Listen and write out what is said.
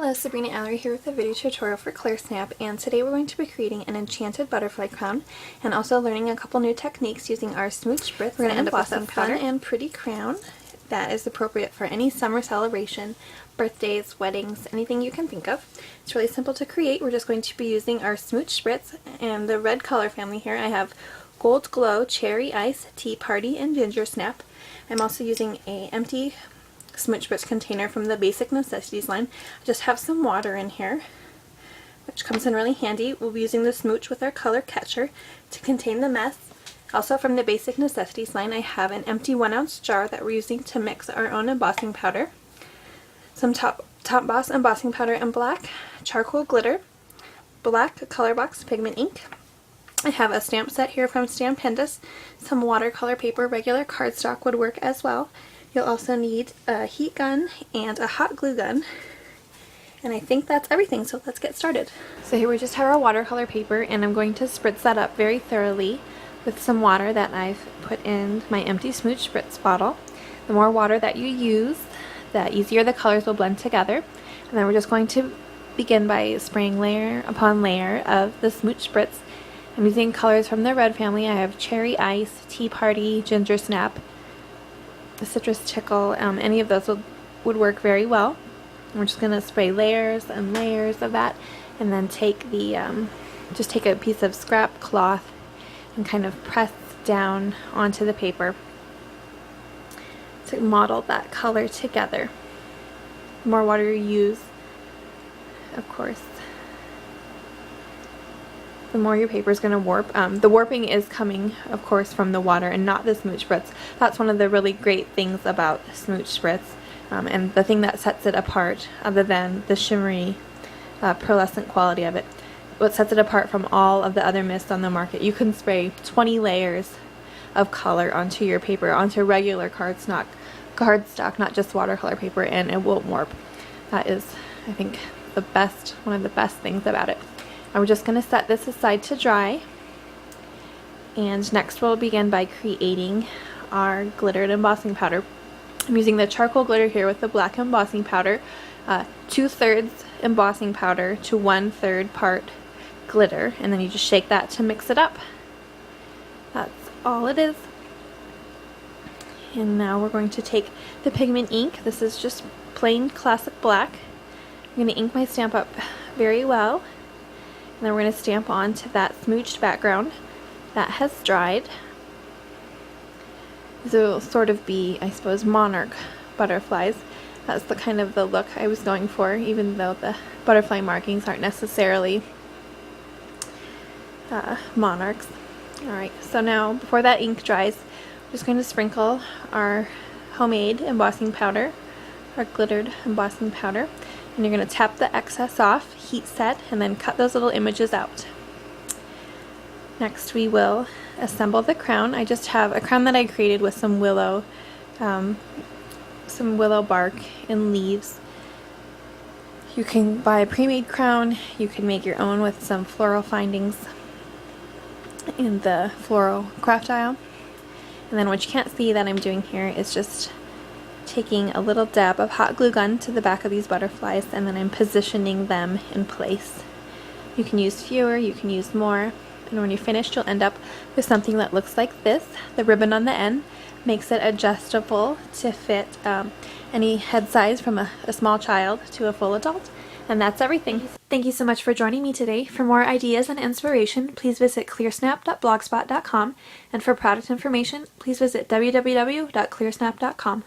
Hello, Sabrina Alery here with a video tutorial for Clearsnap, and today we're going to be creating an enchanted butterfly crown and also learning a couple new techniques using our Smooch Spritz. We're going to end up with a fun and pretty crown that is appropriate for any summer celebration, birthdays, weddings, anything you can think of. It's really simple to create. We're just going to be using our Smooch Spritz and the red color family here. I have Gold Glow, Cherry Ice, Tea Party, and Ginger Snap. I'm also using an empty Smooch Spritz container from the Basic Necessities line. I just have some water in here, which comes in really handy. We'll be using the Smooch with our color catcher to contain the mess. Also from the Basic Necessities line, I have an empty 1-ounce jar that we're using to mix our own embossing powder, some Top Boss embossing powder in black, charcoal glitter, black color box pigment ink. I have a stamp set here from Stampendous, some watercolor paper, regular cardstock would work as well. You'll also need a heat gun and a hot glue gun. And I think that's everything, so let's get started. So here we just have our watercolor paper, and I'm going to spritz that up very thoroughly with some water that I've put in my empty Smooch Spritz bottle. The more water that you use, the easier the colors will blend together. And then we're just going to begin by spraying layer upon layer of the Smooch Spritz. I'm using colors from the red family. I have Cherry Ice, Tea Party, Ginger Snap, Citrus Tickle. Any of those would work very well. And we're just going to spray layers and layers of that, and then take the just take a piece of scrap cloth and kind of press down onto the paper to model that color together. The more water you use, of course, the more your paper is going to warp. The warping is coming, of course, from the water and not the Smooch Spritz. That's one of the really great things about Smooch Spritz, and the thing that sets it apart, other than the shimmery, pearlescent quality of it. What sets it apart from all of the other mists on the market. You can spray 20 layers of color onto your paper, onto regular cardstock, not just watercolor paper, and it won't warp. That is, I think, one of the best things about it. And we're just going to set this aside to dry, and next we'll begin by creating our glittered embossing powder. I'm using the charcoal glitter here with the black embossing powder, 2/3 embossing powder to 1/3 part glitter, and then you just shake that to mix it up. That's all it is. And now we're going to take the pigment ink. This is just plain classic black. I'm going to ink my stamp up very well. And then we're going to stamp onto that smooched background that has dried. These will sort of be, I suppose, monarch butterflies. That's the kind of the look I was going for, even though the butterfly markings aren't necessarily monarchs. Alright, so now before that ink dries, we're just going to sprinkle our homemade embossing powder, our glittered embossing powder. And you're going to tap the excess off, heat set, and then cut those little images out. Next we will assemble the crown. I just have a crown that I created with some willow bark and leaves. You can buy a pre-made crown. You can make your own with some floral findings in the floral craft aisle. And then what you can't see that I'm doing here is just taking a little dab of hot glue gun to the back of these butterflies, and then I'm positioning them in place. You can use fewer, you can use more, and when you're finished you'll end up with something that looks like this. The ribbon on the end makes it adjustable to fit any head size from a small child to a full adult. And that's everything. Thank you so much for joining me today. For more ideas and inspiration, please visit clearsnap.blogspot.com, and for product information, please visit www.clearsnap.com.